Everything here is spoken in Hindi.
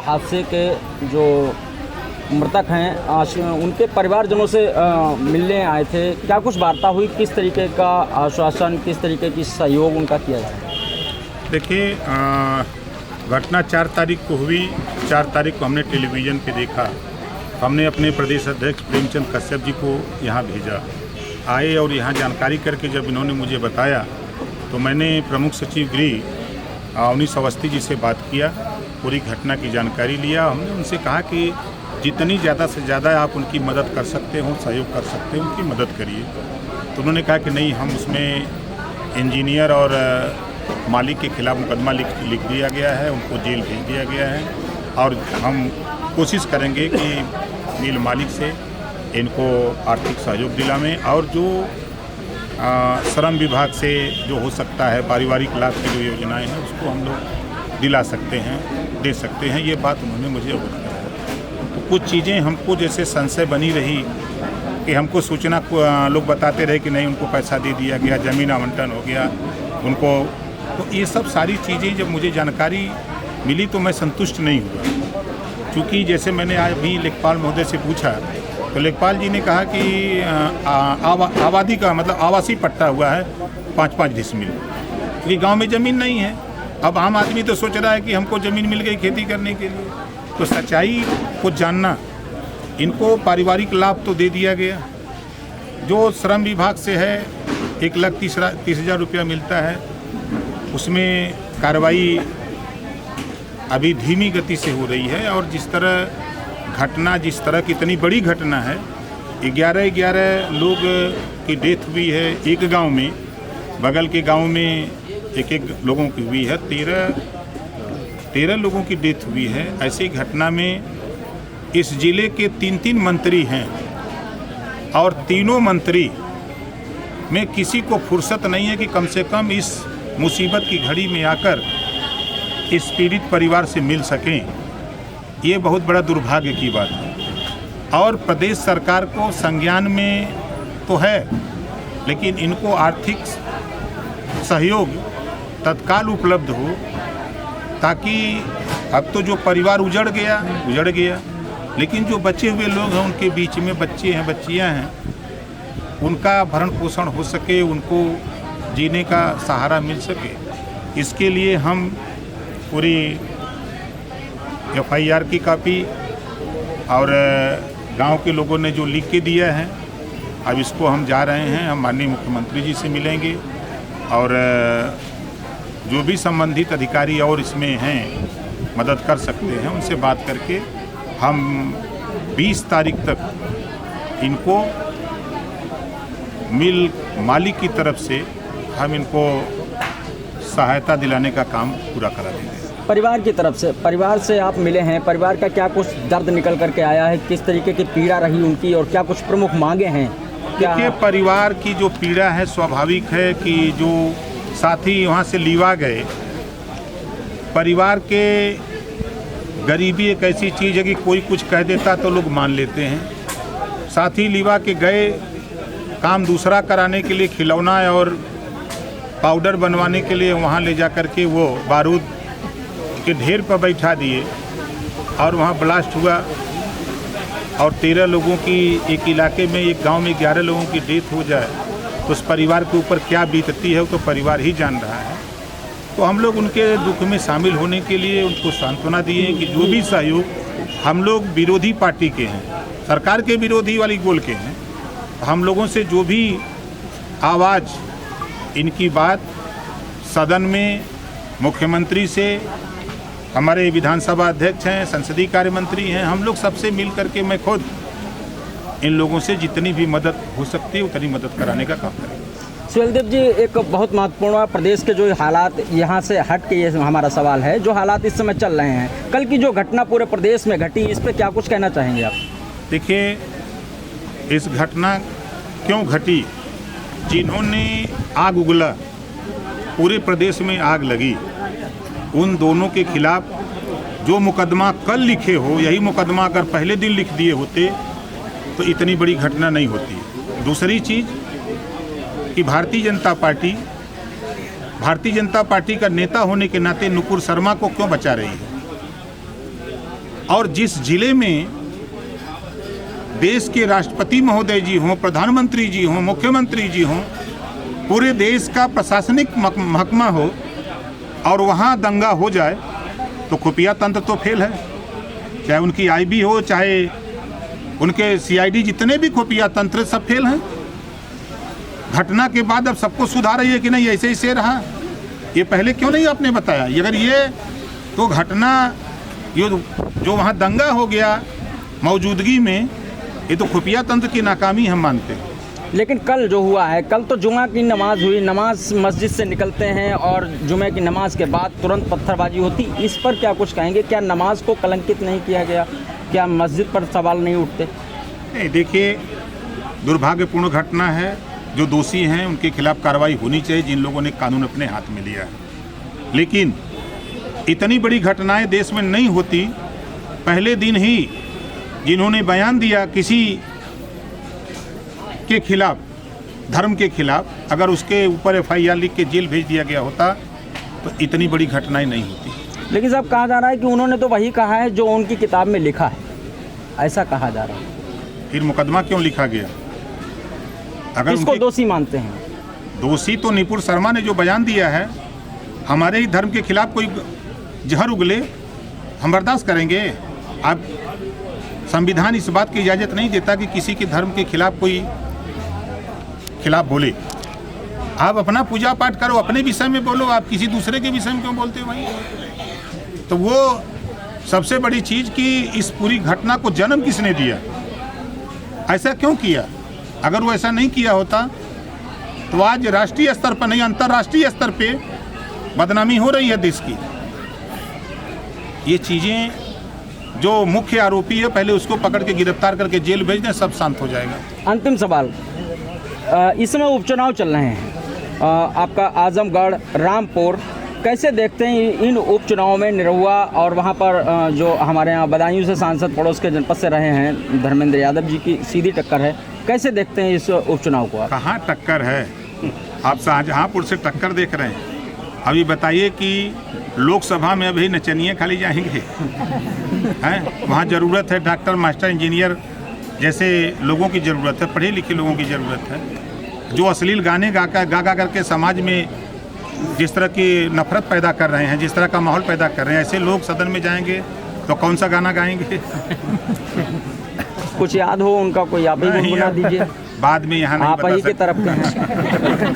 हादसे के जो मृतक हैं उनके परिवारजनों से मिलने आए थे। क्या कुछ वार्ता हुई, किस तरीके का आश्वासन, किस तरीके की सहयोग उनका किया जाए? देखिए, घटना 4 तारीख को हुई। 4 तारीख को हमने टेलीविज़न पे देखा। हमने अपने प्रदेश अध्यक्ष प्रेमचंद कश्यप जी को यहाँ भेजा। आए और यहाँ जानकारी करके जब इन्होंने मुझे बताया तो मैंने प्रमुख सचिव गृह अवनीश अवस्थी जी से बात किया, पूरी घटना की जानकारी लिया। हमने उनसे कहा कि जितनी ज़्यादा से ज़्यादा आप उनकी मदद कर सकते हो, सहयोग कर सकते हो, उनकी मदद करिए। तो उन्होंने कहा कि नहीं, हम उसमें इंजीनियर और मालिक के खिलाफ मुकदमा लिख दिया गया है, उनको जेल भेज दिया गया है और हम कोशिश करेंगे कि मिल मालिक से इनको आर्थिक सहयोग दिलावें और जो श्रम विभाग से जो हो सकता है पारिवारिक लाभ की जो योजनाएं हैं उसको हम लोग दिला सकते हैं, दे सकते हैं। ये बात उन्होंने मुझे अवगत कराया। तो कुछ चीज़ें हमको जैसे संशय बनी रही कि हमको सूचना लोग बताते रहे कि नहीं उनको पैसा दे दिया गया, ज़मीन आवंटन हो गया उनको। तो ये सब सारी चीज़ें जब मुझे जानकारी मिली तो मैं संतुष्ट नहीं हुआ, क्योंकि जैसे मैंने आज भी लेखपाल महोदय से पूछा तो लेखपाल जी ने कहा कि आबादी का मतलब आवासीय पट्टा हुआ है 5-5 डिसमिल, क्योंकि गांव में ज़मीन नहीं है। अब आम आदमी तो सोच रहा है कि हमको ज़मीन मिल गई खेती करने के लिए। तो सच्चाई को जानना, इनको पारिवारिक लाभ तो दे दिया गया, जो श्रम विभाग से है 1,30,000 रुपया मिलता है, उसमें कार्रवाई अभी धीमी गति से हो रही है। और जिस तरह घटना, जिस तरह की इतनी बड़ी घटना है, 11 लोग की डेथ हुई है एक गांव में, बगल के गांव में एक लोगों की हुई है, 13 लोगों की डेथ हुई है। ऐसी घटना में इस जिले के 3 मंत्री हैं और तीनों मंत्री में किसी को फुर्सत नहीं है कि कम से कम इस मुसीबत की घड़ी में आकर इस पीड़ित परिवार से मिल सकें। ये बहुत बड़ा दुर्भाग्य की बात है। और प्रदेश सरकार को संज्ञान में तो है, लेकिन इनको आर्थिक सहयोग तत्काल उपलब्ध हो, ताकि अब तो जो परिवार उजड़ गया, लेकिन जो बचे हुए लोग हैं उनके बीच में बच्चे हैं, बच्चियां हैं, उनका भरण पोषण हो सके, उनको जीने का सहारा मिल सके। इसके लिए हम पूरी FIR की कापी और गांव के लोगों ने जो लिख के दिया है, अब इसको हम जा रहे हैं, हम माननीय मुख्यमंत्री जी से मिलेंगे और जो भी संबंधित अधिकारी और इसमें हैं मदद कर सकते हैं उनसे बात करके हम 20 तारीख तक इनको मिल मालिक की तरफ से हम इनको सहायता दिलाने का काम पूरा करा देंगे। परिवार की तरफ से, परिवार से आप मिले हैं, परिवार का क्या कुछ दर्द निकल करके आया है, किस तरीके की पीड़ा रही उनकी और क्या कुछ प्रमुख मांगे हैं? देखिए, परिवार की जो पीड़ा है स्वाभाविक है कि जो साथी वहाँ से लीवा गए, परिवार के गरीबी एक ऐसी चीज़ है कि कोई कुछ कह देता तो लोग मान लेते हैं। साथी लीवा के गए काम दूसरा कराने के लिए, खिलौना और पाउडर बनवाने के लिए वहाँ ले जा कर के वो बारूद के ढेर पर बैठा दिए और वहाँ ब्लास्ट हुआ और 13 लोगों की, एक इलाके में एक गांव में 11 लोगों की डेथ हो जाए तो उस परिवार के ऊपर क्या बीतती है वो तो परिवार ही जान रहा है। तो हम लोग उनके दुख में शामिल होने के लिए उनको सांत्वना दिए कि जो भी सहयोग, हम लोग विरोधी पार्टी के हैं, सरकार के विरोधी वाली गोल के हैं, हम लोगों से जो भी आवाज़, इनकी बात सदन में मुख्यमंत्री से, हमारे विधानसभा अध्यक्ष हैं, संसदीय कार्य मंत्री हैं, हम लोग सबसे मिल करके मैं खुद इन लोगों से जितनी भी मदद हो सकती है उतनी मदद कराने का काम करेंगे। सुहेलदेव जी, एक बहुत महत्वपूर्ण प्रदेश के जो हालात, यहाँ से हट के ये हमारा सवाल है, जो हालात इस समय चल रहे हैं, कल की जो घटना पूरे प्रदेश में घटी, इस पर क्या कुछ कहना चाहेंगे आप? देखिए, इस घटना क्यों घटी, जिन्होंने आग उगला, पूरे प्रदेश में आग लगी, उन दोनों के खिलाफ जो मुकदमा कल लिखे हो, यही मुकदमा अगर पहले दिन लिख दिए होते तो इतनी बड़ी घटना नहीं होती। दूसरी चीज़ कि भारतीय जनता पार्टी का नेता होने के नाते नुपुर शर्मा को क्यों बचा रही है? और जिस जिले में देश के राष्ट्रपति महोदय जी हों, प्रधानमंत्री जी हों, मुख्यमंत्री जी हों, पूरे देश का प्रशासनिक महकमा हो और वहाँ दंगा हो जाए तो खुफिया तंत्र तो फेल है। चाहे उनकी आईबी हो, चाहे उनके सीआईडी, जितने भी खुफिया तंत्र सब फेल हैं। घटना के बाद अब सबको सुधार है कि नहीं ऐसे ही से रहा, ये पहले क्यों नहीं आपने बताया? अगर ये तो घटना जो वहाँ दंगा हो गया मौजूदगी में, ये तो खुफिया तंत्र की नाकामी हम मानते हैं। लेकिन कल जो हुआ है, कल तो जुमा की नमाज हुई, नमाज मस्जिद से निकलते हैं और जुमे की नमाज के बाद तुरंत पत्थरबाजी होती, इस पर क्या कुछ कहेंगे? क्या नमाज को कलंकित नहीं किया गया? क्या मस्जिद पर सवाल नहीं उठते? नहीं, देखिए, दुर्भाग्यपूर्ण घटना है। जो दोषी हैं उनके खिलाफ कार्रवाई होनी चाहिए, जिन लोगों ने कानून अपने हाथ में लिया है। लेकिन इतनी बड़ी घटनाएं देश में नहीं होती। पहले दिन ही जिन्होंने बयान दिया किसी के खिलाफ, धर्म के खिलाफ, अगर उसके ऊपर FIR लिख के जेल भेज दिया गया होता तो इतनी बड़ी घटनाएं नहीं होती। लेकिन साहब कहा जा रहा है कि उन्होंने तो वही कहा है जो उनकी किताब में लिखा है, ऐसा कहा जा रहा है। फिर मुकदमा क्यों लिखा गया? अगर किसको दोषी मानते हैं? दोषी तो निपुण शर्मा ने जो बयान दिया है, हमारे ही धर्म के खिलाफ कोई जहर उगले हम बर्दाश्त करेंगे? अब संविधान इस बात की इजाज़त नहीं देता कि किसी के धर्म के खिलाफ कोई खिलाफ बोले। आप अपना पूजा पाठ करो, अपने विषय में बोलो, आप किसी दूसरे के विषय में क्यों बोलते हो भाई? तो वो सबसे बड़ी चीज़ कि इस पूरी घटना को जन्म किसने दिया, ऐसा क्यों किया? अगर वो ऐसा नहीं किया होता तो आज राष्ट्रीय स्तर पर नहीं, अंतर्राष्ट्रीय स्तर पे बदनामी हो रही है देश की। ये चीज़ें, जो मुख्य आरोपी है पहले उसको पकड़ के गिरफ्तार करके जेल भेज दें, सब शांत हो जाएगा। अंतिम सवाल, इस समय उपचुनाव चल रहे हैं, आपका आजमगढ़, रामपुर, कैसे देखते हैं इन उपचुनावों में? निरहुआ और वहाँ पर जो हमारे यहाँ बदायूं से सांसद पड़ोस के जनपद से रहे हैं धर्मेंद्र यादव जी की सीधी टक्कर है, कैसे देखते हैं इस उपचुनाव को आप? कहाँ टक्कर है? आप शाहजहाँपुर से टक्कर देख रहे हैं। अभी बताइए कि लोकसभा में अभी नचनिए खाली जाएंगे हैं? वहाँ ज़रूरत है डॉक्टर, मास्टर, इंजीनियर जैसे लोगों की ज़रूरत है, पढ़े लिखे लोगों की ज़रूरत है। जो अश्लील गाने गा करके समाज में जिस तरह की नफरत पैदा कर रहे हैं, जिस तरह का माहौल पैदा कर रहे हैं, ऐसे लोग सदन में जाएंगे तो कौन सा गाना गाएंगे? कुछ याद हो उनका कोई आप ही गुनगुना दीजिए। बाद में यहाँ नहीं आप बता ही की तरफ के हैं।